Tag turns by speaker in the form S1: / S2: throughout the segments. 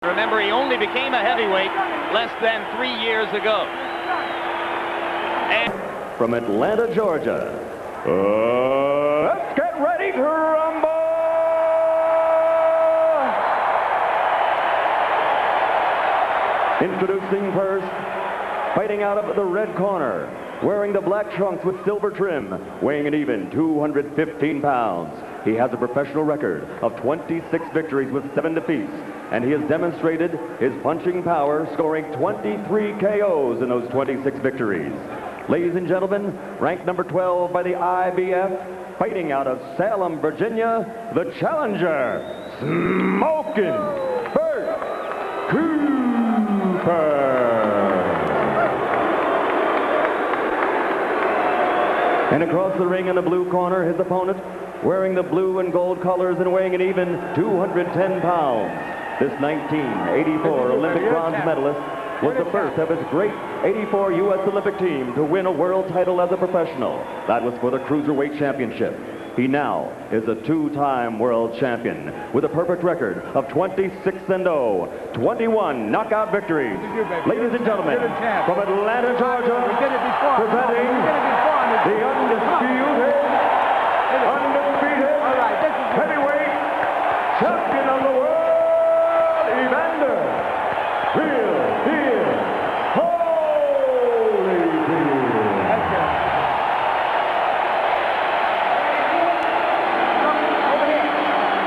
S1: Remember, he only became a heavyweight less than 3 years ago. And
S2: from Atlanta, Georgia, let's get ready to rumble! Introducing first, fighting out of the red corner, wearing the black trunks with silver trim, weighing an even 215 pounds. He has a professional record of 26 victories with 7 defeats, and he has demonstrated his punching power, scoring 23 KOs in those 26 victories. Ladies and gentlemen, ranked number 12 by the IBF, fighting out of Salem, Virginia, the challenger, Smokin' Bert Cooper. And across the ring in the blue corner, his opponent, wearing the blue and gold colors and weighing an even 210 pounds. This 1984 Olympic bronze medalist was the first of his great 84 U.S. Olympic team to win a world title as a professional. That was for the Cruiserweight Championship. He now is a 2-time world champion with a perfect record of 26-0, 21 knockout victories. Ladies and gentlemen, from Atlanta, Georgia, presenting the undisputed heavyweight champion of the world, Evander Holyfield.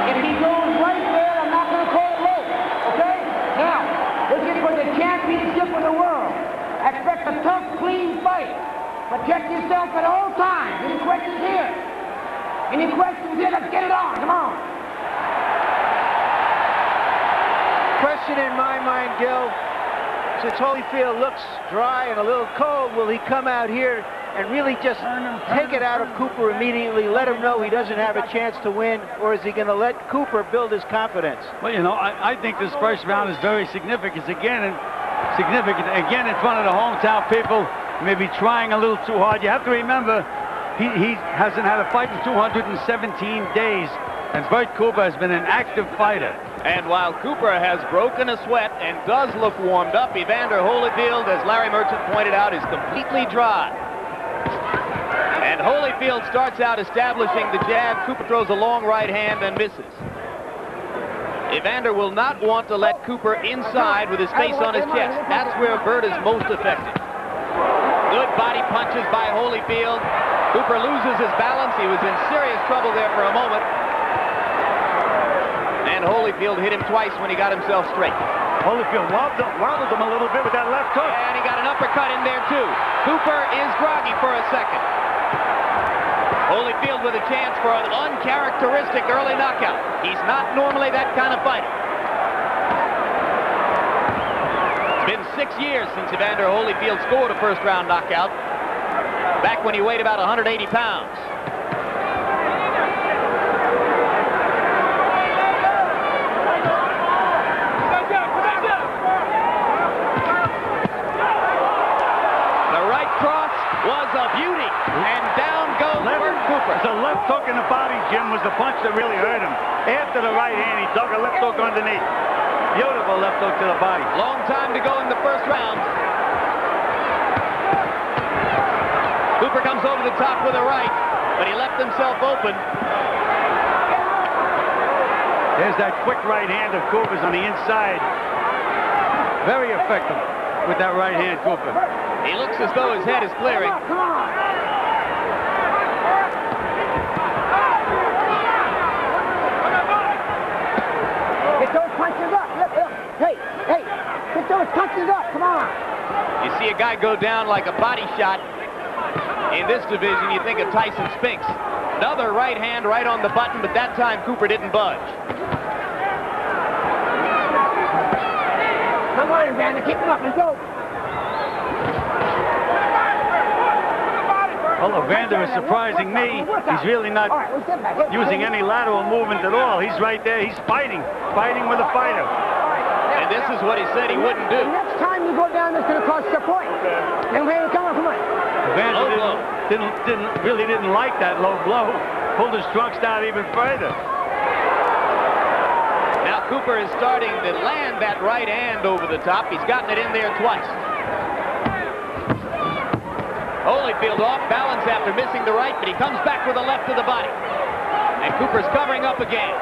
S3: If he goes right there, I'm not going to call it low. Okay? Now, this is for the championship of the world. Expect a tough, clean fight. Protect yourself at all times. Any questions here? Any questions here? Let's get it on. Come on.
S4: Question in my mind, Gil. Since Holyfield looks dry and a little cold, will he come out here and really just take it out of Cooper immediately, let him know he doesn't have a chance to win, or is he going to let Cooper build his confidence?
S5: Well, you know, I think this first round is very significant. Again, in front of the hometown people. Maybe trying a little too hard. You have to remember, he hasn't had a fight in 217 days, and Bert Cooper has been an active fighter.
S1: And while Cooper has broken a sweat and does look warmed up, Evander Holyfield, as Larry Merchant pointed out, is completely dry. And Holyfield starts out establishing the jab. Cooper throws a long right hand and misses. Evander will not want to let Cooper inside with his face on his chest. That's where Bert is most effective. Good body punches by Holyfield. Cooper loses his balance. He was in serious trouble there for a moment. And Holyfield hit him twice when he got himself straight.
S5: Holyfield wobbled him a little bit with that left hook.
S1: And he got an uppercut in there, too. Cooper is groggy for a second. Holyfield with a chance for an uncharacteristic early knockout. He's not normally that kind of fighter. It's been 6 years since Evander Holyfield scored a first-round knockout, back when he weighed about 180 pounds. The right cross was a beauty, and down goes Bert Cooper.
S5: The left hook in the body, Jim, was the punch that really hurt him. After the right hand, he dug a left hook underneath. Beautiful left hook to the body.
S1: Long time to go in the first round. Cooper comes over the top with a right, but he left himself open.
S5: There's that quick right hand of Cooper's on the inside. Very effective with that right hand, Cooper.
S1: He looks as though his head is clearing.
S3: Come on. Get those punches up. Look. Hey, get those punches up. Come on.
S1: You see a guy go down like a body shot. In this division, you think of Tyson Spinks. Another right hand right on the button, but that time Cooper didn't budge.
S3: Come on, Evander. Keep him up. Let's go.
S5: Well, Evander is surprising me. He's really not using any lateral movement at all. He's right there. He's fighting with a fighter.
S1: And this is what he said he wouldn't do.
S3: Next time you go down, it's going to cost you a point. And come on.
S5: Evander really didn't like that low blow. Pulled his trunks down even further.
S1: Now Cooper is starting to land that right hand over the top. He's gotten it in there twice. Holyfield off balance after missing the right, but he comes back with a left to the body. And Cooper's covering up again.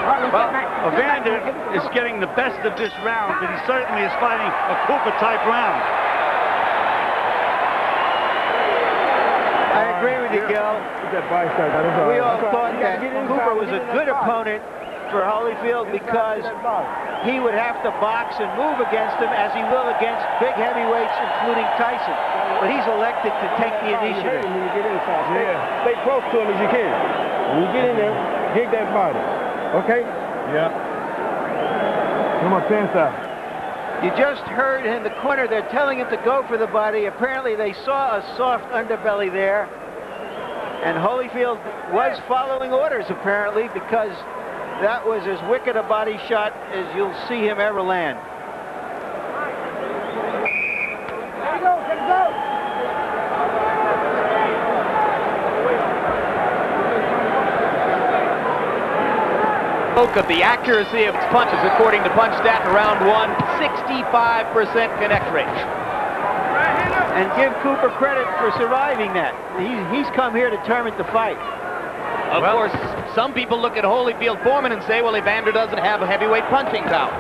S5: Well, Evander is getting the best of this round, but he certainly is fighting a Cooper-type round.
S4: I agree with you, Gil. We all thought that Cooper was a good opponent for Holyfield because he would have to box and move against him as he will against big heavyweights, including Tyson. But he's elected to take the initiative.
S6: Yeah. Stay close to him as you can. When you get in there, dig that body. Okay? Yeah. Come on, inside.
S4: You just heard in the corner, they're telling him to go for the body. Apparently they saw a soft underbelly there. And Holyfield was following orders, apparently, because that was as wicked a body shot as you'll see him ever land.
S1: Spoke of the accuracy of his punches, according to PunchStat in round 1, 65% connect rate.
S4: And give Cooper credit for surviving that. He's come here determined to fight.
S1: Of course, some people look at Holyfield Foreman and say, well, Evander doesn't have a heavyweight punching power.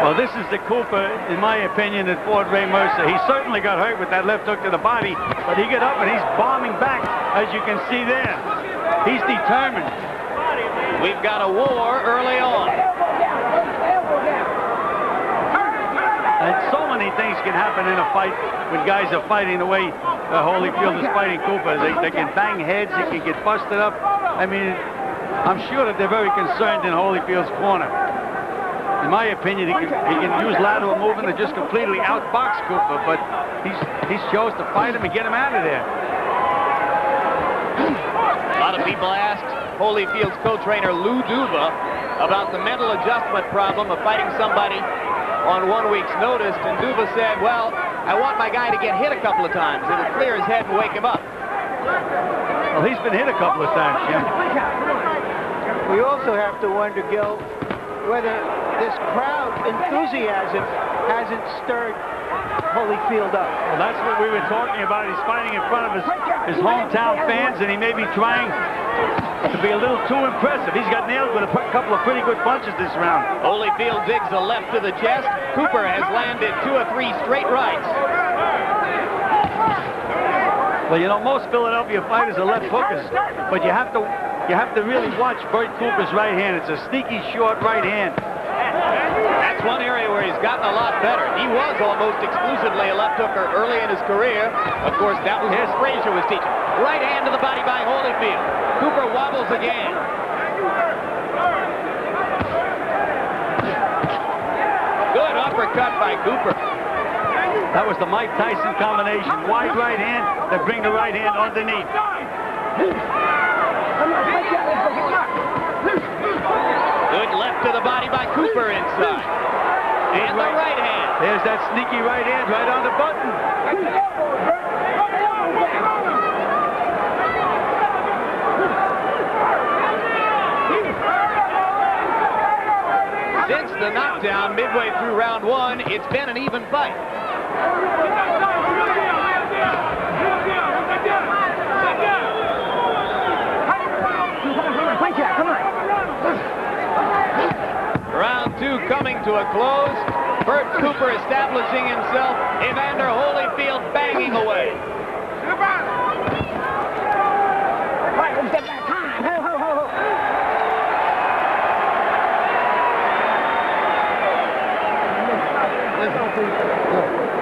S5: Well, this is the Cooper, in my opinion, that fought Ray Mercer. He certainly got hurt with that left hook to the body, but he got up and he's bombing back, as you can see there. He's determined.
S1: We've got a war early on.
S5: And so many things can happen in a fight when guys are fighting the way Holyfield is fighting Cooper. They can bang heads, they can get busted up. I mean, I'm sure that they're very concerned in Holyfield's corner. In my opinion, he can use lateral movement to just completely outbox Cooper, but he's chose to fight him and get him out of there.
S1: A lot of people asked Holyfield's co-trainer Lou Duva about the mental adjustment problem of fighting somebody on 1 week's notice, and Duva said, well, I want my guy to get hit a couple of times. It'll clear his head and wake him up.
S5: Well, he's been hit a couple of times, Jim.
S4: We also have to wonder, Gil, whether this crowd enthusiasm hasn't stirred Holyfield up.
S5: Well, that's what we were talking about. He's fighting in front of his hometown fans, and he may be trying to be a little too impressive. He's got nailed with a couple of pretty good punches this round.
S1: Holyfield digs a left to the chest. Cooper has landed 2 or 3 straight rights.
S5: Well, you know, most Philadelphia fighters are left hookers, but you have to really watch Bert Cooper's right hand. It's a sneaky short right hand.
S1: That's one area where he's gotten a lot better. He was almost exclusively a left hooker early in his career. Of course, that was what Frazier was teaching. Right hand to the body by Holyfield. Cooper wobbles again. Good uppercut by Cooper.
S5: That was the Mike Tyson combination. Wide right hand that bring the right hand underneath.
S1: Good left to the body by Cooper inside. And the right hand.
S5: There's that sneaky right hand right on the button.
S1: Since the knockdown midway through round 1, it's been an even fight. Round 2 coming to a close. Bert Cooper establishing himself. Evander Holyfield banging away.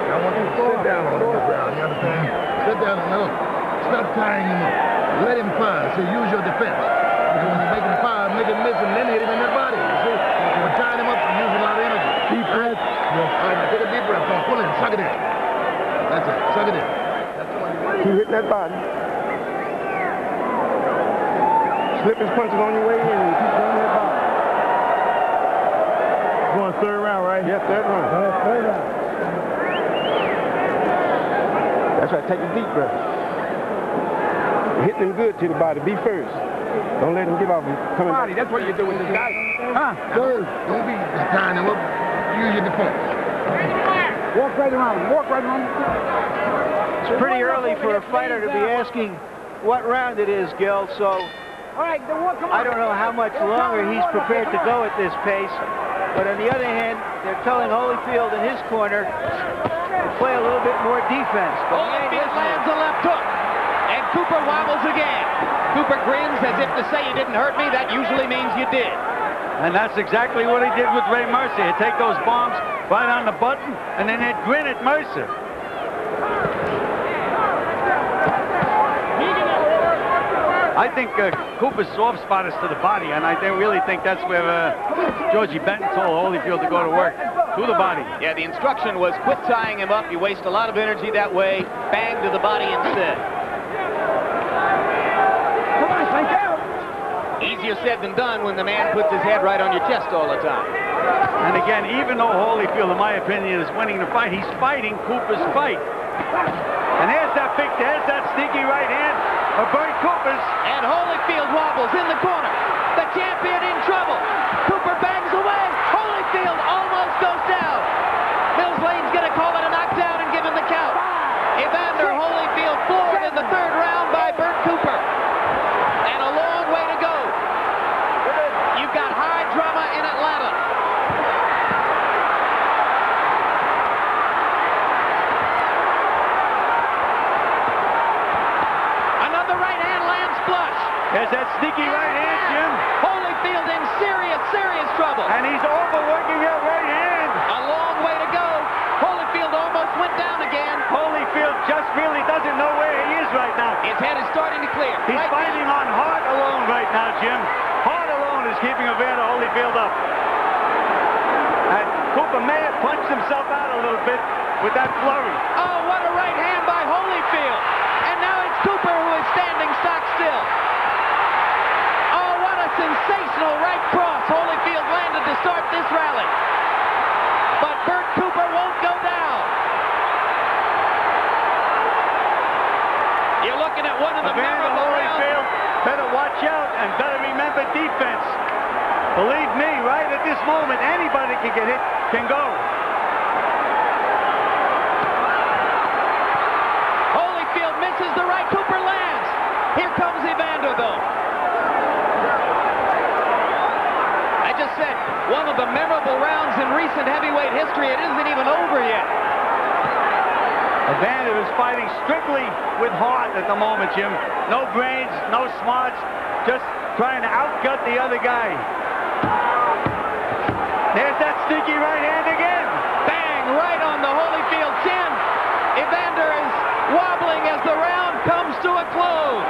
S6: I want you to sit down on the ground, you understand? Sit down and stop tying him up. Let him fire, so use your defense. Because when you make him fire, make him miss him, then hit him in the body. You see? You're tying him up and using a lot of energy. Deep breath. All right, now take a deep breath. Now pull in, suck it in. That's it, suck it in. That's the one you want. Keep hitting that body. Slip his punches on your way in and keep going that body. Going third round, right? Yes, third round. Third round. That's right, take a deep breath. Hit them good to the body. Be first. Don't let him give off coming. Body, that's what you do with this guy. Don't be tying him up. Use your defense.
S3: Walk right around. Walk right around.
S4: It's pretty early for a fighter to be asking what round it is, Gil, so
S3: All right, then walk him
S4: I don't know how much longer he's prepared to go at this pace. But on the other hand, they're telling Holyfield in his corner to play a little bit more defense. But he ain't
S1: Holyfield
S4: listening.
S1: lands a left hook, and Cooper wobbles again. Cooper grins as if to say, you didn't hurt me. That usually means you did.
S5: And that's exactly what he did with Ray Mercer. He'd take those bombs right on the button, and then he'd grin at Mercer. I think Cooper's soft spot is to the body, and I really think that's where Georgie Benton told Holyfield to go to work, to the body.
S1: Yeah, the instruction was quit tying him up. You waste a lot of energy that way. Bang to the body instead.
S3: Come on, St.
S1: Easier said than done when the man puts his head right on your chest all the time.
S5: And again, even though Holyfield, in my opinion, is winning the fight, he's fighting Cooper's fight. And there's that sneaky right hand of Bert Cooper's.
S1: And Holyfield wobbles in the corner. The champion in trouble. Cooper bangs away. Holyfield almost goes down. Mills Lane's going to call it a knockdown and give him the count. Evander Holyfield floored in the third round by Bert Cooper. And a long way to go. You've got high drama in Atlanta. Another right hand lands flush.
S5: There's that sneaky right hand, Jim.
S1: Holyfield in serious, serious trouble.
S5: And he's overworking that right hand.
S1: A long way to go. Holyfield almost went down again.
S5: Holyfield just really doesn't know where he is right now.
S1: His head is starting to clear.
S5: He's
S1: Right
S5: fighting on heart alone right now, Jim. Heart alone is keeping Evander Holyfield up. And Cooper may have punched himself out a little bit with that flurry.
S1: Oh, what a right hand by Holyfield. And now it's Cooper who is standing stock still. Oh, what a sensational right cross Holyfield landed to start this rally. But Bert Cooper won't go down. You're looking at one of the
S5: Evander
S1: memorable rounds.
S5: Holyfield better watch out and better remember defense. Believe me, right at this moment, anybody can get hit, can go.
S1: Holyfield misses the right. Cooper lands. Here comes Evander, though. I just said, one of the memorable rounds in recent heavyweight history. It isn't even over yet.
S5: Evander is fighting strictly with heart at the moment, Jim. No brains, no smarts, just trying to outgut the other guy. There's that sneaky right hand again.
S1: Bang, right on the Holyfield chin. Evander is wobbling as the round comes to a close.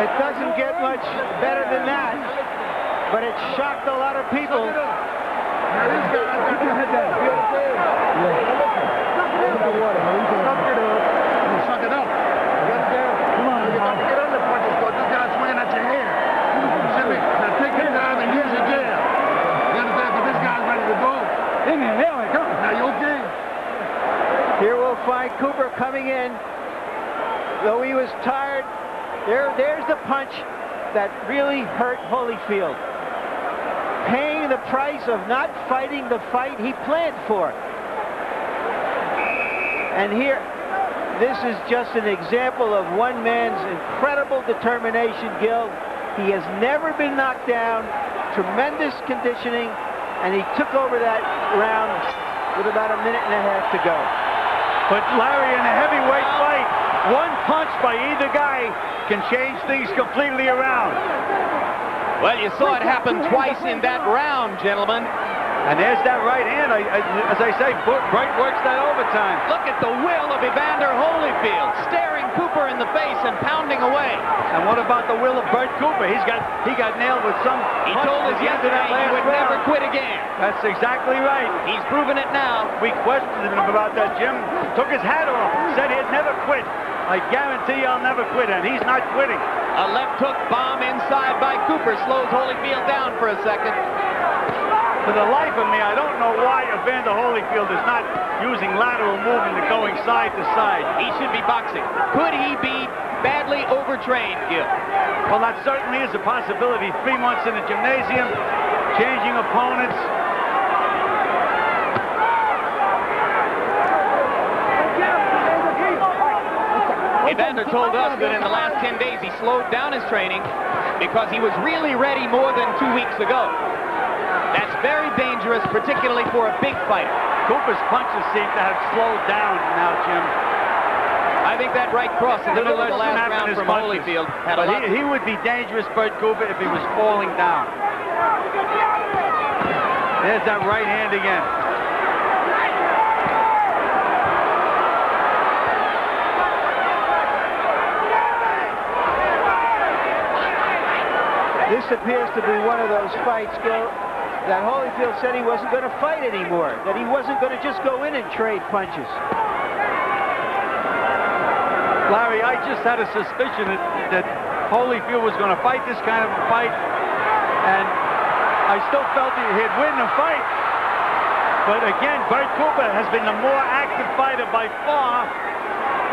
S4: It doesn't get much better than that, but it shocked a lot of people.
S6: Now this guy, I got your head down. You understand? Suck it up. You understand? Come on, you got to get under punches, because this guy's swinging at your head. You see me? Now take your time and use your jab. You understand? But this guy's ready to go. Now you okay?
S4: Here we'll find Cooper coming in. Though he was tired, there's the punch that really hurt Holyfield. Paying the price of not fighting the fight he planned for. And here, this is just an example of one man's incredible determination, Gil. He has never been knocked down, tremendous conditioning, and he took over that round with about a minute and a half to go.
S5: But Larry, in a heavyweight fight, one punch by either guy can change things completely around.
S1: Well, you saw it happen twice in that round, gentlemen.
S5: And there's that right hand. As I say, Bert works that overtime.
S1: Look at the will of Evander Holyfield, staring Cooper in the face and pounding away.
S5: And what about the will of Bert Cooper? He got nailed with some.
S1: He told us yesterday he would never quit again.
S5: That's exactly right.
S1: He's proven it now.
S5: We questioned him about that, Jim. Took his hat off. Said he'd never quit. I guarantee I'll never quit, and he's not quitting.
S1: A left hook bomb inside by Cooper slows Holyfield down for a second.
S5: For the life of me, I don't know why Evander Holyfield is not using lateral movement to going side to side.
S1: He should be boxing. Could he be badly overtrained, Gil?
S5: Well, that certainly is a possibility. 3 months in the gymnasium, changing opponents.
S1: Evander told us that in the last 10 days he slowed down his training because he was really ready more than 2 weeks ago. That's very dangerous, particularly for a big fighter.
S5: Cooper's punches seem to have slowed down now, Jim.
S1: I think that right cross in the middle of the last round from
S5: punches.
S1: Holyfield had a lot.
S5: He would be dangerous, Bert Cooper, if he was falling down. There's that right hand again.
S4: This appears to be one of those fights, Gil, that Holyfield said he wasn't going to fight anymore, that he wasn't going to just go in and trade punches.
S5: Larry, I just had a suspicion that Holyfield was going to fight this kind of a fight, and I still felt he'd win the fight. But again, Bert Cooper has been the more active fighter by far,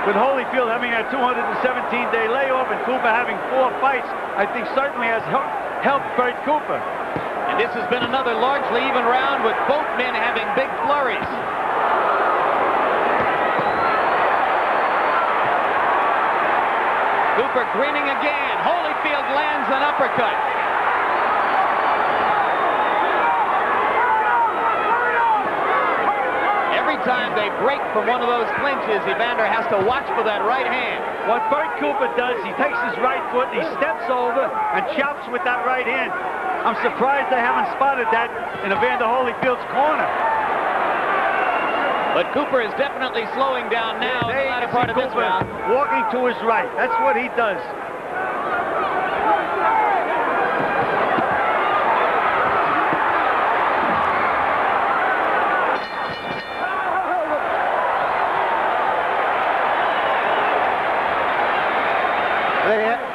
S5: with Holyfield having a 217-day layoff and Cooper having 4 fights. I think certainly has helped Bert Cooper.
S1: And this has been another largely even round with both men having big flurries. Cooper grinning again. Holyfield lands an uppercut. Every time they break from one of those clinches, Evander has to watch for that right hand.
S5: What Bert Cooper does, he takes his right foot, he steps over and chops with that right hand. I'm surprised they haven't spotted that in Evander Holyfield's corner.
S1: But Cooper is definitely slowing down now in the latter part of this round.
S5: Walking to his right. That's what he does.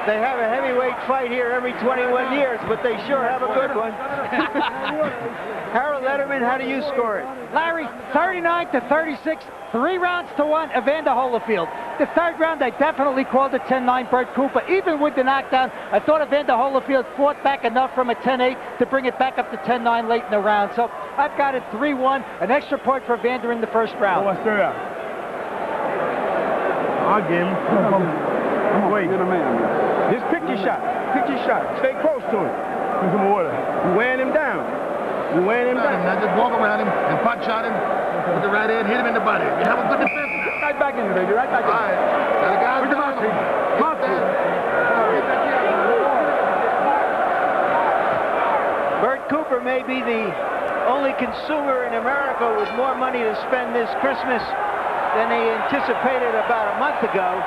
S4: They have a heavyweight fight here every 21 years, but they sure have a good one. Harold Letterman, how do you score it?
S7: Larry, 39-36, 3 rounds to 1, Evander Holyfield. The third round, I definitely called it 10-9 Bert Cooper. Even with the knockdown, I thought Evander Holyfield fought back enough from a 10-8 to bring it back up to 10-9 late in the round. So I've got it 3-1, an extra point for Evander in the first round.
S6: What's that? I'll give him. Wait. Just pick your shot. Pick your shot. Stay close to him. Drink some water. You're wearing him down. You're wearing him down. Now just walk around him and punch shot him with the right hand. Hit him in the body. You have a good defense now. Right back in you, baby. Right back in. All right. Now the guys down.
S4: Bert Cooper may be the only consumer in America with more money to spend this Christmas than he anticipated about a month ago.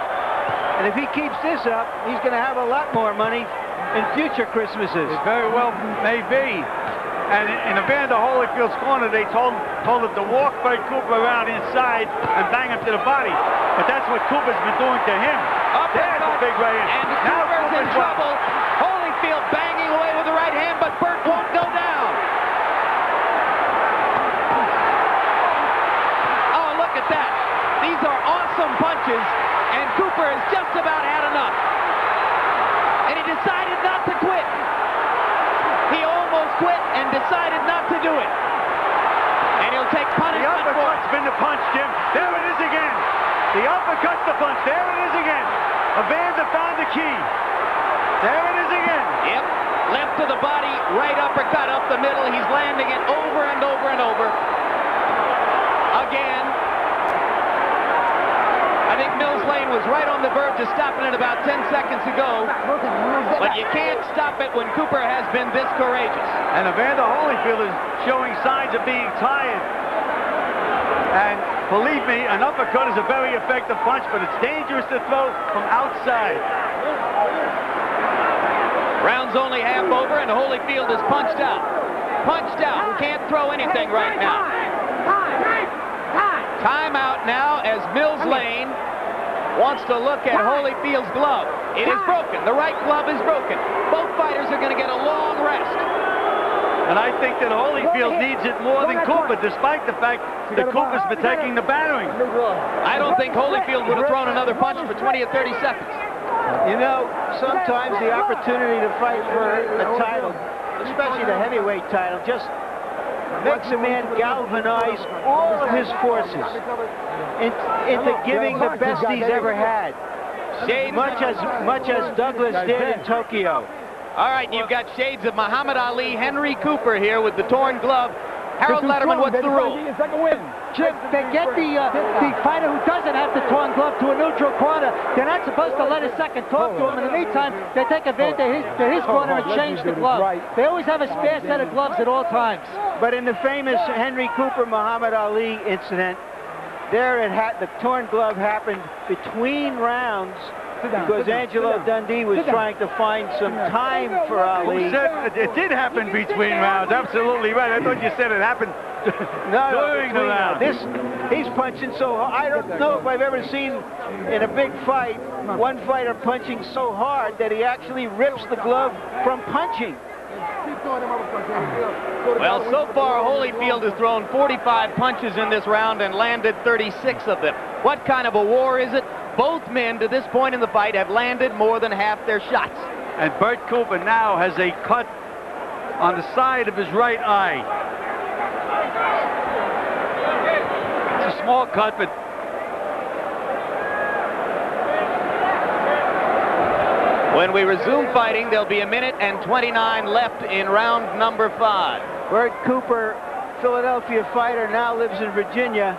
S4: And if he keeps this up, he's going to have a lot more money in future Christmases.
S5: It very well may be. And in Evander Holyfield's corner, they told him to walk Bert Cooper around inside and bang him to the body. But that's what Cooper's been doing to him. There's a big right hand.
S1: And Cooper's in trouble. Holyfield banging away with the right hand, but Bert won't go down. Oh, look at that. These are awesome punches. And Cooper has just about had enough. And he decided not to quit. He almost quit and decided not to do it. And he'll take punishment.
S5: The uppercut's been the punch, Jim. There it is again. The uppercut's the punch. There it is again. Evander found the key. There it is again.
S1: Yep. Left to the body, right uppercut up the middle. He's landing it over and over and over. Again. I think Mills Lane was right on the verge of stopping it about 10 seconds ago. But you can't stop it when Cooper has been this courageous.
S5: And Evander Holyfield is showing signs of being tired. And believe me, an uppercut is a very effective punch, but it's dangerous to throw from outside.
S1: Round's only half over, and Holyfield is punched out. Punched out. Can't throw anything right now. Timeout now as Mills Lane wants to look at Holyfield's glove. It is broken. The right glove is broken. Both fighters are going to get a long rest.
S5: And I think that Holyfield needs it more than Cooper, despite the fact that Cooper's been taking the battering.
S1: I don't think Holyfield would have thrown another punch for 20 or 30 seconds.
S4: You know, sometimes the opportunity to fight for a title, especially the heavyweight title, just makes a man galvanize all of his forces into giving the best he's ever had. Much as Douglas did in Tokyo.
S1: All right, you've got shades of Muhammad Ali, Henry Cooper here with the torn glove. Harold Letterman, what's the rule?
S7: Jim, they get the fighter who doesn't have the torn glove to a neutral corner. They're not supposed to let a second talk to him. In the meantime, they take advantage to his corner and change the glove. They always have a spare set of gloves at all times.
S4: But in the famous Henry Cooper Muhammad Ali incident, the torn glove happened between rounds because Angelo Dundee was trying to find some time for Ali.
S5: Who said it did happen between rounds? Absolutely right. I thought you said it happened during the round.
S4: He's punching so hard. I don't know if I've ever seen in a big fight one fighter punching so hard that he actually rips the glove from punching.
S1: Well, so far, Holyfield has thrown 45 punches in this round and landed 36 of them. What kind of a war is it? Both men, to this point in the fight, have landed more than half their shots.
S5: And Bert Cooper now has a cut on the side of his right eye. It's a small cut, but
S1: when we resume fighting, there'll be 1:29 left in round number 5.
S4: Bert Cooper, Philadelphia fighter, now lives in Virginia.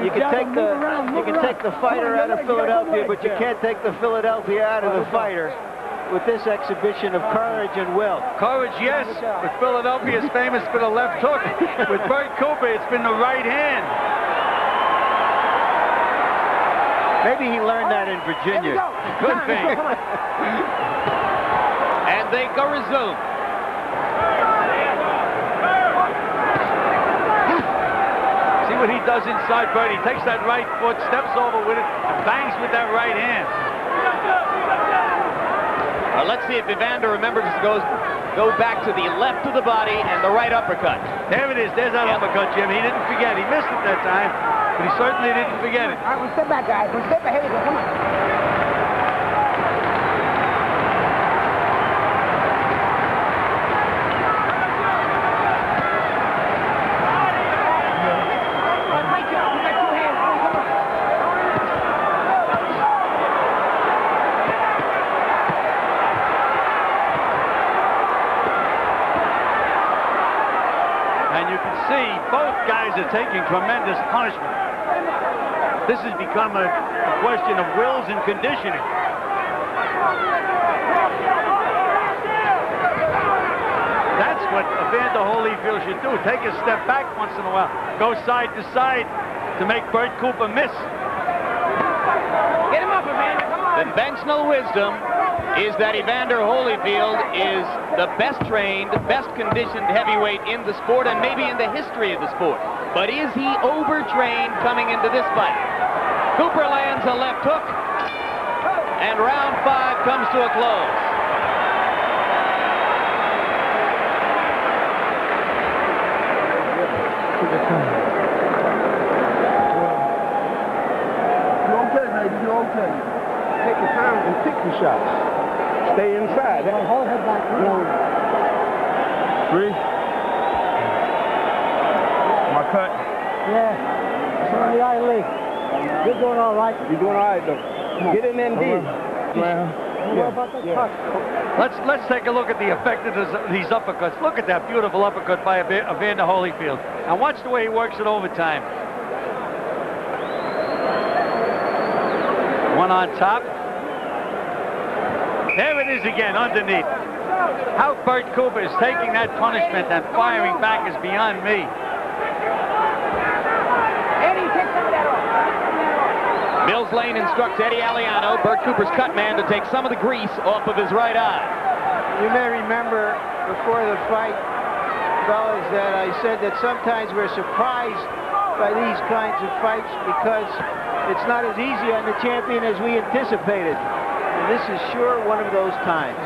S4: You can take the fighter out of Philadelphia, but you can't take the Philadelphia out of the fighter with this exhibition of courage and will.
S5: Courage, yes, but Philadelphia is famous for the left hook. With Bert Cooper, it's been the right hand.
S4: Maybe he learned that in Virginia.
S5: Could be.
S1: And they go resume.
S5: See what he does inside Bert. He takes that right foot, steps over with it, and bangs with that right hand.
S1: Let's see if Evander remembers to go back to the left of the body and the right uppercut.
S5: There it is. There's that uppercut, Jim. He didn't forget. He missed it that time, but he certainly didn't forget it.
S3: All right, we'll step back, guys. We'll step ahead. Come on.
S5: Are taking tremendous punishment. This has become a question of wills and conditioning. That's what Evander Holyfield should do. Take a step back once in a while. Go side to side to make Bert Cooper miss.
S1: Get him up, Evander. Come on. Conventional wisdom is that Evander Holyfield is the best trained, best conditioned heavyweight in the sport and maybe in the history of the sport. But is he overtrained coming into this fight? Cooper lands a left hook, and round 5 comes to a close.
S6: You're okay, baby. You're okay. Take your time and pick your shots. Stay inside.
S3: Hold her back.
S6: 3. My cut.
S3: Yeah. It's on the eye leak. You're doing all right.
S6: You're doing all right, though. Get in there and deal.
S5: Let's take a look at the effect of these uppercuts. Look at that beautiful uppercut by Evander Holyfield. And watch the way he works it overtime. One on top. There it is again, underneath. How Bert Cooper is taking that punishment and firing back is beyond me.
S3: Eddie, take some of that off.
S1: Mills Lane instructs Eddie Aliano, Bert Cooper's cut man, to take some of the grease off of his right eye.
S4: You may remember before the fight, fellas, that I said that sometimes we're surprised by these kinds of fights because it's not as easy on the champion as we anticipated. And this is sure one of those times.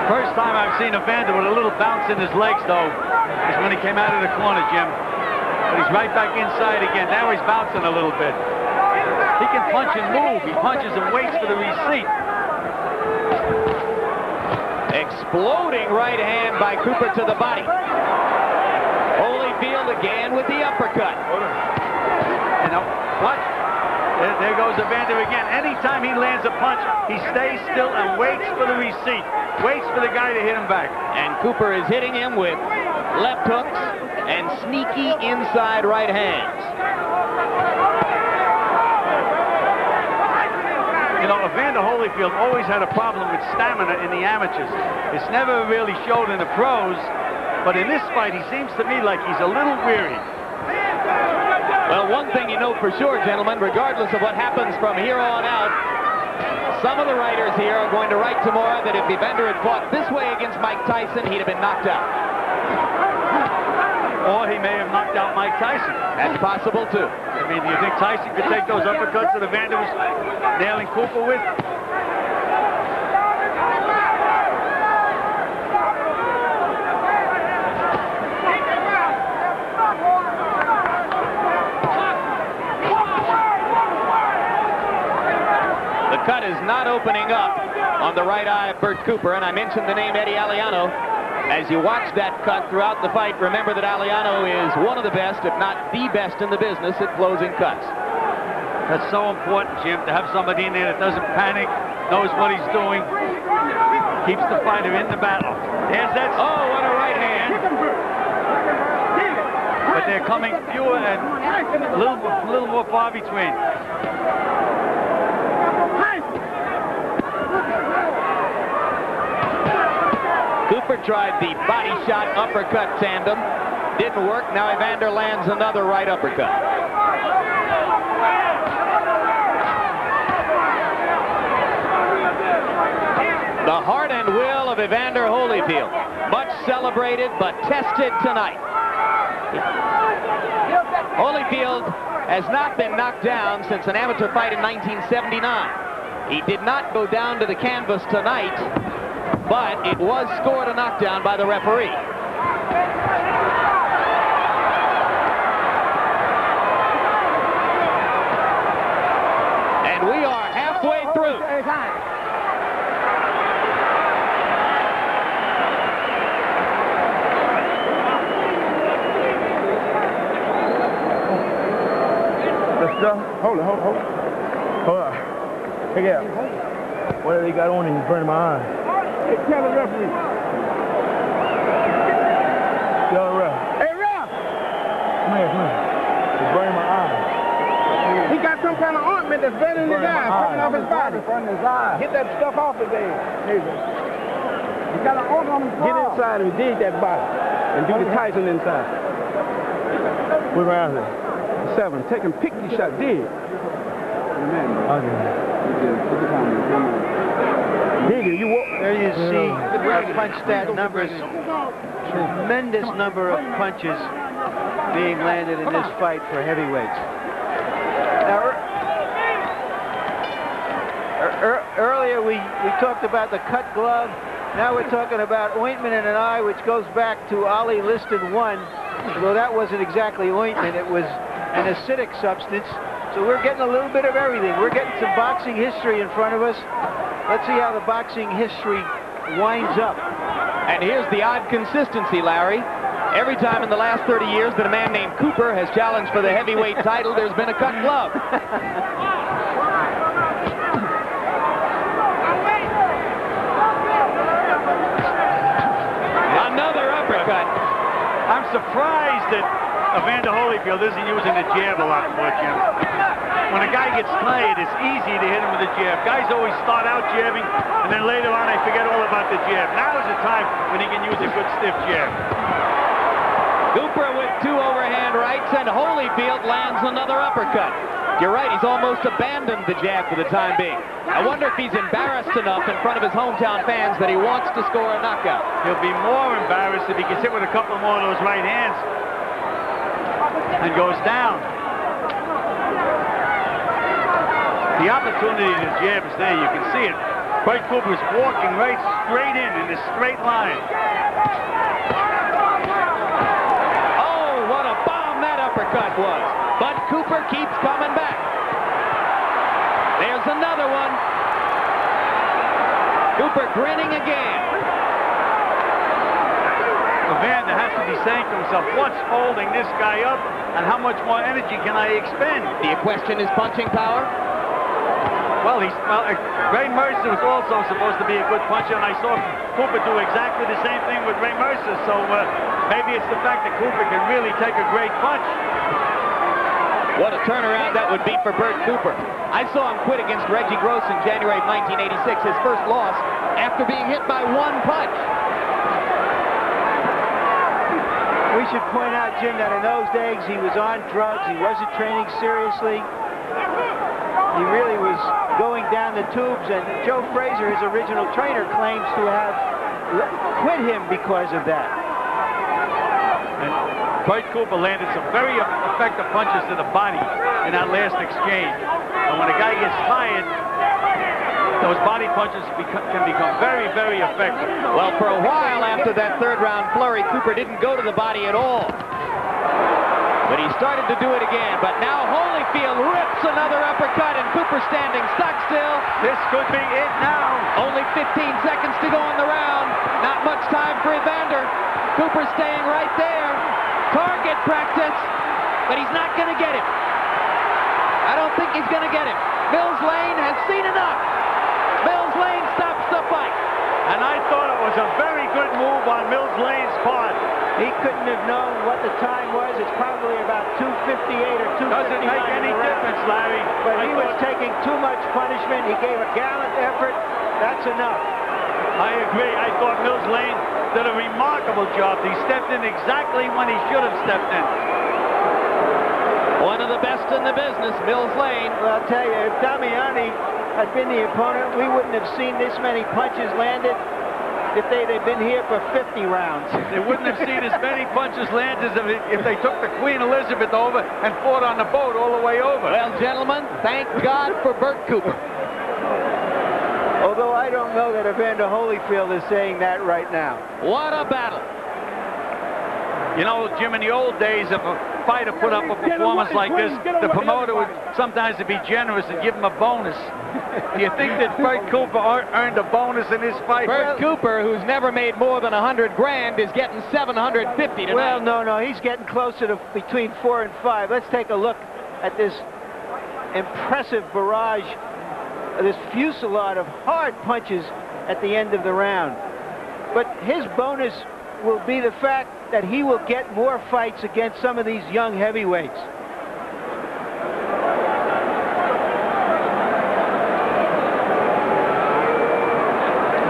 S5: First time I've seen Evander with a little bounce in his legs, though, is when he came out of the corner, Jim. But he's right back inside again. Now he's bouncing a little bit. He can punch and move. He punches and waits for the receipt.
S1: Exploding right hand by Cooper to the body. Holyfield again with the uppercut.
S5: You know, what? There goes Evander again. Anytime he lands a punch, he stays still and waits for the receipt. Waits for the guy to hit him back.
S1: And Cooper is hitting him with left hooks and sneaky inside right hands.
S5: You know, Evander Holyfield always had a problem with stamina in the amateurs. It's never really showed in the pros, but in this fight, he seems to me like he's a little weary.
S1: Well, one thing you know for sure, gentlemen, regardless of what happens from here on out, some of the writers here are going to write tomorrow that if Evander had fought this way against Mike Tyson, he'd have been knocked out.
S5: Or he may have knocked out Mike Tyson.
S1: That's possible, too.
S5: I mean, do you think Tyson could take those uppercuts that Evander was nailing Cooper with?
S1: The cut is not opening up on the right eye of Bert Cooper, and I mentioned the name Eddie Aliano. As you watch that cut throughout the fight, remember that Aliano is one of the best, if not the best in the business at closing cuts.
S5: That's so important, Jim, to have somebody in there that doesn't panic, knows what he's doing, keeps the fighter in the battle. There's that.
S1: Oh, what a right hand.
S5: But they're coming fewer and a little more far between.
S1: Cooper tried the body shot uppercut tandem. Didn't work. Now Evander lands another right uppercut. The heart and will of Evander Holyfield. Much celebrated, but tested tonight. Holyfield has not been knocked down since an amateur fight in 1979. He did not go down to the canvas tonight, but it was scored a knockdown by the referee. And we are halfway through.
S6: Hold on. Hold on. Check it out. What have they got on in front of my eyes? Hey, tell the referee. Tell the ref. Hey, ref! Come here. It's burning my eyes. He got some kind of ointment that's burning his eyes, coming off his body. Burning his eyes. Get that stuff off his head. He got an ointment on his body. Get inside and dig that body. And do the Tyson inside. We're around here. 7. Take and pick your shot. Dig. Okay.
S4: There you see the punch stat numbers. Tremendous number of punches being landed in this fight for heavyweights. Now, earlier we talked about the cut glove. Now we're talking about ointment in an eye, which goes back to Ali Liston 1. Although that wasn't exactly ointment, it was an acidic substance. So we're getting a little bit of everything. We're getting some boxing history in front of us. Let's see how the boxing history winds up.
S1: And here's the odd consistency, Larry. Every time in the last 30 years that a man named Cooper has challenged for the heavyweight title, there's been a cut glove. Another uppercut.
S5: I'm surprised that Evander Holyfield isn't using the jab a lot more, Jim. When a guy gets tired, it's easy to hit him with a jab. Guys always start out jabbing, and then later on they forget all about the jab. Now is the time when he can use a good stiff jab.
S1: Cooper with 2 overhand rights, and Holyfield lands another uppercut. You're right, he's almost abandoned the jab for the time being. I wonder if he's embarrassed enough in front of his hometown fans that he wants to score a knockout.
S5: He'll be more embarrassed if he gets hit with a couple more of those right hands and goes down. The opportunity to jab is there. You can see it. Bert Cooper's walking right straight in this straight line.
S1: Oh, what a bomb that uppercut was. But Cooper keeps coming back. There's another one. Cooper grinning again.
S5: Evander has to be saying to himself, what's holding this guy up and how much more energy can I expend?
S1: Do you question his punching power?
S5: Well, Ray Mercer was also supposed to be a good puncher, and I saw Cooper do exactly the same thing with Ray Mercer, so maybe it's the fact that Cooper can really take a great punch.
S1: What a turnaround that would be for Bert Cooper. I saw him quit against Reggie Gross in January of 1986, his first loss, after being hit by one punch.
S4: We should point out, Jim, that in those days he was on drugs. He wasn't training seriously. He really was going down the tubes, and Joe Frazier, his original trainer, claims to have quit him because of that.
S5: And Bert Cooper landed some very effective punches to the body in that last exchange. And when a guy gets tired, those body punches can become very, very effective.
S1: Well, for a while after that third round flurry, Cooper didn't go to the body at all. But he started to do it again. But now Holyfield rips another uppercut, and Cooper standing stock still.
S5: This could be it now.
S1: Only 15 seconds to go in the round. Not much time for Evander. Cooper staying right there. Target practice, but he's not going to get him. I don't think he's going to get him. Mills Lane has seen enough. Mills Lane stops the fight.
S5: And I thought it was a very good move on Mills Lane's part.
S4: He couldn't have known what the time was. It's probably about 2:58 or 2:59.
S5: Doesn't make any difference, Larry.
S4: But he was taking too much punishment. He gave a gallant effort. That's enough.
S5: I agree. I thought Mills Lane did a remarkable job. He stepped in exactly when he should have stepped in.
S1: One of the best in the business, Mills Lane.
S4: Well, I'll tell you, if Damiani had been the opponent, we wouldn't have seen this many punches landed if they'd been here for 50 rounds.
S5: They wouldn't have seen as many punches landed if they took the Queen Elizabeth over and fought on the boat all the way over.
S1: Well, gentlemen, thank God for Bert Cooper.
S4: Although I don't know that Evander Holyfield is saying that right now.
S1: What a battle.
S5: You know, Jim, in the old days, if a fighter put up a performance like this, the promoter would sometimes be generous and give him a bonus. Do you think that Bert Cooper earned a bonus in this fight?
S1: Bert Cooper, who's never made more than 100 grand, is getting 750 tonight.
S4: Well, no, he's getting closer to between 4 and 5. Let's take a look at this impressive barrage, this fusillade of hard punches at the end of the round. But his bonus will be the fact that he will get more fights against some of these young heavyweights.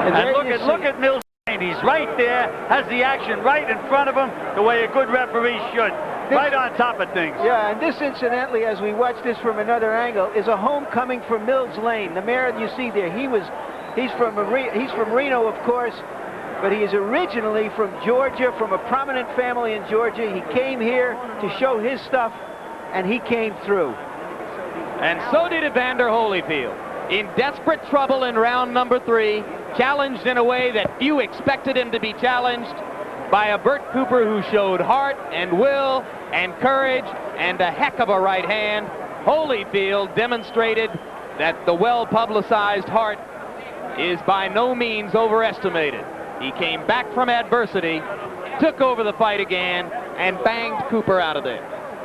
S5: And look at Mills Lane. He's right there, has the action right in front of him, the way a good referee should. Right on top of things.
S4: Yeah, and this, incidentally, as we watch this from another angle, is a homecoming for Mills Lane. The mayor you see there, he's from Reno, of course, but he is originally from Georgia, from a prominent family in Georgia. He came here to show his stuff, and he came through.
S1: And so did Evander Holyfield. In desperate trouble in round number 3, challenged in a way that few expected him to be challenged by a Bert Cooper who showed heart and will and courage and a heck of a right hand. Holyfield demonstrated that the well-publicized heart is by no means overestimated. He came back from adversity, took over the fight again, and banged Cooper out of there.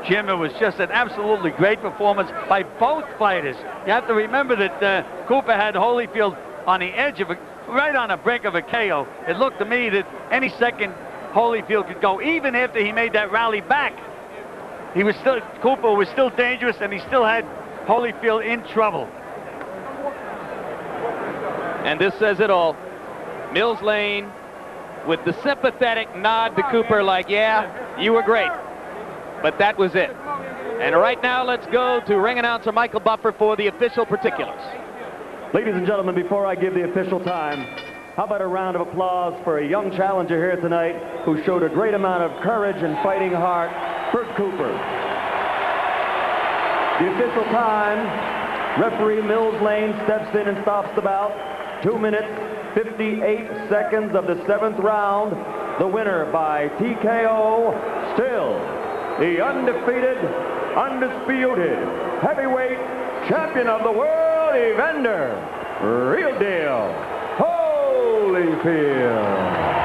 S5: Jim, it was just an absolutely great performance by both fighters. You have to remember that Cooper had Holyfield on the edge of right on the brink of a KO. It looked to me that any second Holyfield could go, even after he made that rally back. Cooper was still dangerous, and he still had Holyfield in trouble.
S1: And this says it all. Mills Lane with the sympathetic nod to Cooper like, yeah, you were great. But that was it. And right now, let's go to ring announcer Michael Buffer for the official particulars.
S2: Ladies and gentlemen, before I give the official time, how about a round of applause for a young challenger here tonight who showed a great amount of courage and fighting heart, Bert Cooper. The official time, referee Mills Lane steps in and stops the bout 2 minutes, 58 seconds of the 7th round. The winner by TKO, still the undefeated, undisputed heavyweight champion of the world, Evander Real Deal Holyfield.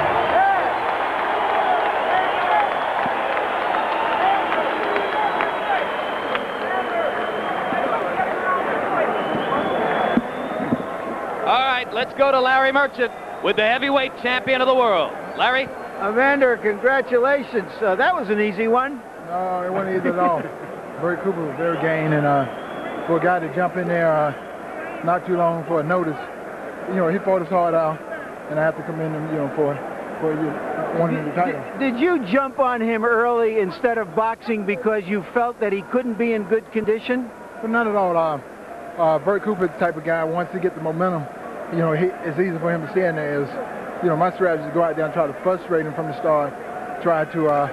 S1: Let's go to Larry Merchant with the heavyweight champion of the world. Larry?
S4: Evander, congratulations. That was an easy one.
S6: No, it wasn't easy at all. Bert Cooper was very game, and for a guy to jump in there not too long for a notice, he fought his heart out, and I have to commend him, for winning the title.
S4: Did you jump on him early instead of boxing because you felt that he couldn't be in good condition?
S6: But not at all. Bert Cooper is the type of guy, once he gets the momentum, it's easy for him to stand there. My strategy is to go out there and try to frustrate him from the start, try to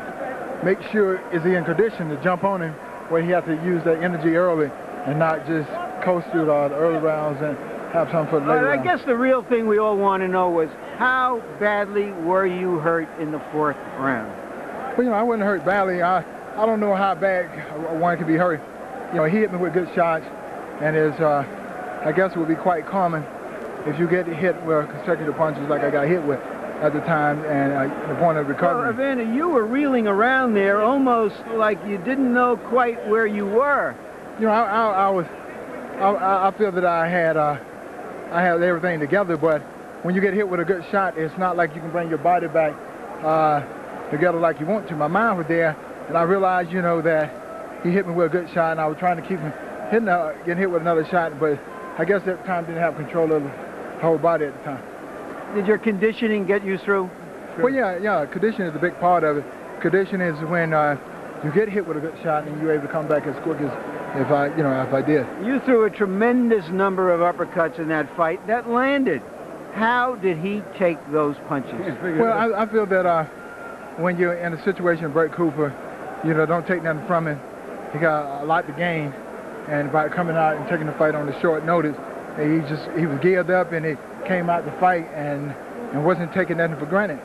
S6: make sure is he in condition to jump on him, where he has to use that energy early and not just coast through the early rounds and have some for the later rounds.
S4: I guess the real thing we all want to know was how badly were you hurt in the 4th round?
S6: Well, I wasn't hurt badly. I don't know how bad one could be hurt. He hit me with good shots, and I guess it would be quite common if you get hit with consecutive punches like I got hit with at the time, and the point of recovery.
S4: Well, Evander, you were reeling around there almost like you didn't know quite where you were.
S6: I feel that I had everything together, but when you get hit with a good shot, it's not like you can bring your body back together like you want to. My mind was there, and I realized, that he hit me with a good shot, and I was trying to keep him getting hit with another shot, but I guess at the time didn't have control of the whole body at the time.
S4: Did your conditioning get you through?
S6: Well, yeah. Conditioning is a big part of it. Conditioning is when you get hit with a good shot and you're able to come back as quick as if I did.
S4: You threw a tremendous number of uppercuts in that fight that landed. How did he take those punches?
S6: Well, I feel that when you're in a situation of Bert Cooper, don't take nothing from him. He got a lot to gain, and by coming out and taking the fight on the short notice, he was geared up and he came out to fight and wasn't taking nothing for granted.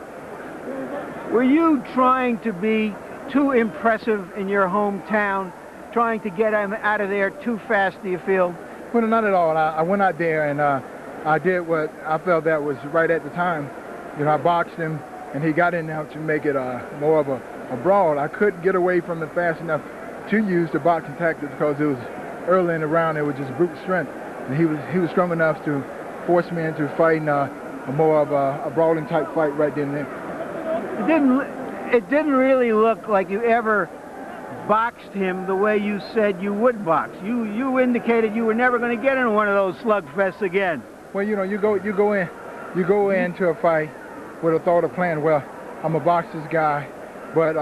S4: Were you trying to be too impressive in your hometown, trying to get him out of there too fast, do you feel?
S6: Well, not at all. I went out there and I did what I felt that was right at the time. I boxed him and he got in there to make it more of a brawl. I couldn't get away from it fast enough to use the boxing tactics because it was early in the round. It was just brute strength. And he was strong enough to force me into fighting more of a brawling type fight right then and there.
S4: It didn't really look like you ever boxed him the way you said you would box. You indicated you were never going to get in one of those slugfests again.
S6: Well, you go into a fight with a thought of playing. Well, I'm a box this guy, but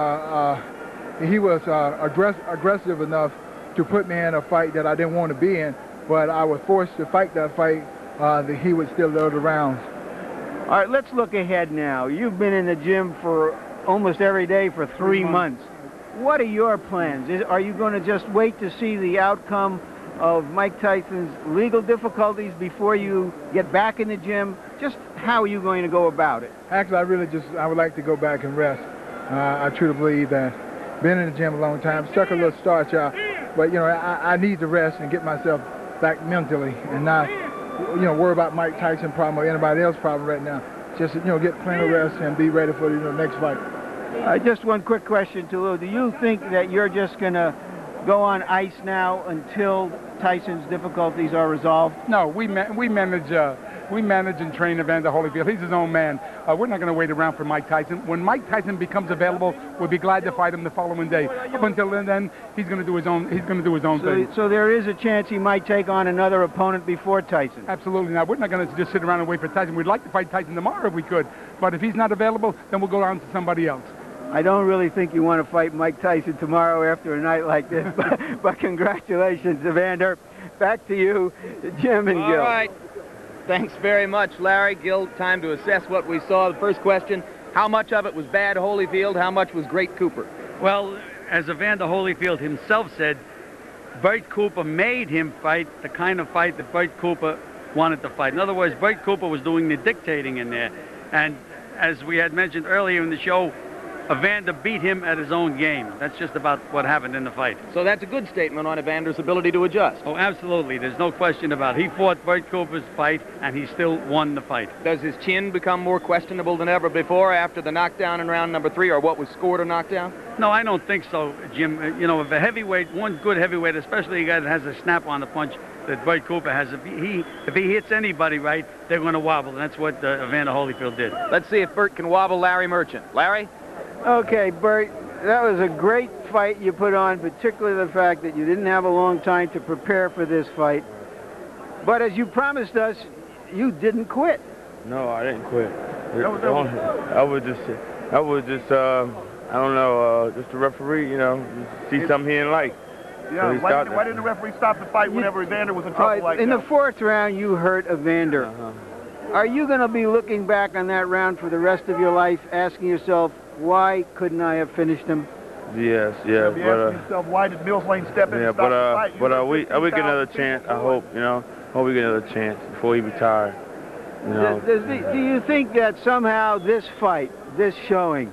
S6: he was aggressive enough to put me in a fight that I didn't want to be in. But I was forced to fight that fight that he would still load the rounds.
S4: All right, let's look ahead now. You've been in the gym for almost every day for 3 months. What are your plans? Are you going to just wait to see the outcome of Mike Tyson's legal difficulties before you get back in the gym? Just how are you going to go about it?
S6: Actually, I would like to go back and rest. I truly believe that been in the gym a long time, stuck a little starch out, but I need to rest and get myself back mentally and not worry about Mike Tyson problem or anybody else's problem right now. Just get plenty of rest and be ready for the next fight.
S4: Just one quick question to Lou. Do you think that you're just going to go on ice now until Tyson's difficulties are resolved?
S8: No, we manage and train Evander Holyfield. He's his own man. We're not going to wait around for Mike Tyson. When Mike Tyson becomes available, we'll be glad to fight him the following day. Up until then, he's going to do his own. He's going to do his own thing.
S4: So there is a chance he might take on another opponent before Tyson.
S8: Absolutely not. We're not going to just sit around and wait for Tyson. We'd like to fight Tyson tomorrow if we could, but if he's not available, then we'll go on to somebody else.
S4: I don't really think you want to fight Mike Tyson tomorrow after a night like this, but congratulations, Evander. Back to you, Jim and Gil.
S1: All right. Thanks very much, Larry. Gil, time to assess what we saw. The first question, how much of it was bad Holyfield? How much was great Cooper?
S5: Well, as Evander Holyfield himself said, Bert Cooper made him fight the kind of fight that Bert Cooper wanted to fight. In other words, Bert Cooper was doing the dictating in there. And as we had mentioned earlier in the show, Evander beat him at his own game. That's just about what happened in the fight.
S1: So that's a good statement on Evander's ability to adjust.
S5: Oh, absolutely. There's no question about it. He fought Bert Cooper's fight, and he still won the fight.
S1: Does his chin become more questionable than ever before after the knockdown in round number 3, or what was scored a knockdown?
S5: No, I don't think so, Jim. You know, if a heavyweight, one good heavyweight, especially a guy that has a snap on the punch that Bert Cooper has, if he hits anybody right, they're going to wobble, and that's what Evander Holyfield did.
S1: Let's see if Bert can wobble Larry Merchant. Larry?
S4: Okay, Bert, that was a great fight you put on, particularly the fact that you didn't have a long time to prepare for this fight. But as you promised us, you didn't quit.
S9: No, I didn't quit. I was just, I don't know, just a referee, you know, see something he didn't like.
S10: Yeah,
S9: So
S10: why didn't the referee stop the fight whenever Evander was in trouble like
S4: in
S10: that?
S4: the 4th round, you hurt Evander. Are you going to be looking back on that round for the rest of your life, asking yourself, why couldn't I have finished him?
S9: Yes,
S10: You'll be asking yourself, why did Mills Lane step in and stop the fight?
S9: But we get another chance. I hope, you know, we get another chance before he retires. You know.
S4: Do you think that somehow this fight, this showing,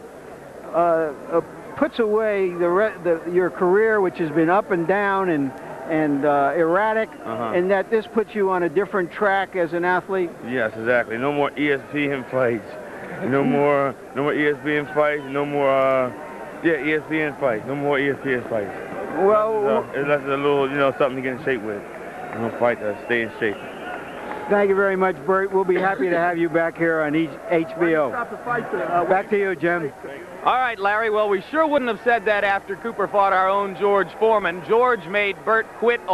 S4: puts away your career, which has been up and down and erratic, and that this puts you on a different track as an athlete?
S9: Yes, exactly. No more ESPN fights. No more ESPN fights. No more, ESPN fights. No more ESPN fights.
S4: Well,
S9: that's a little, you know, something to get in shape with. You know, fight to stay in shape.
S4: Thank you very much, Bert. We'll be happy to have you back here on HBO. Back to you, Jim.
S1: All right, Larry. Well, we sure wouldn't have said that after Cooper fought our own George Foreman. George made Bert quit on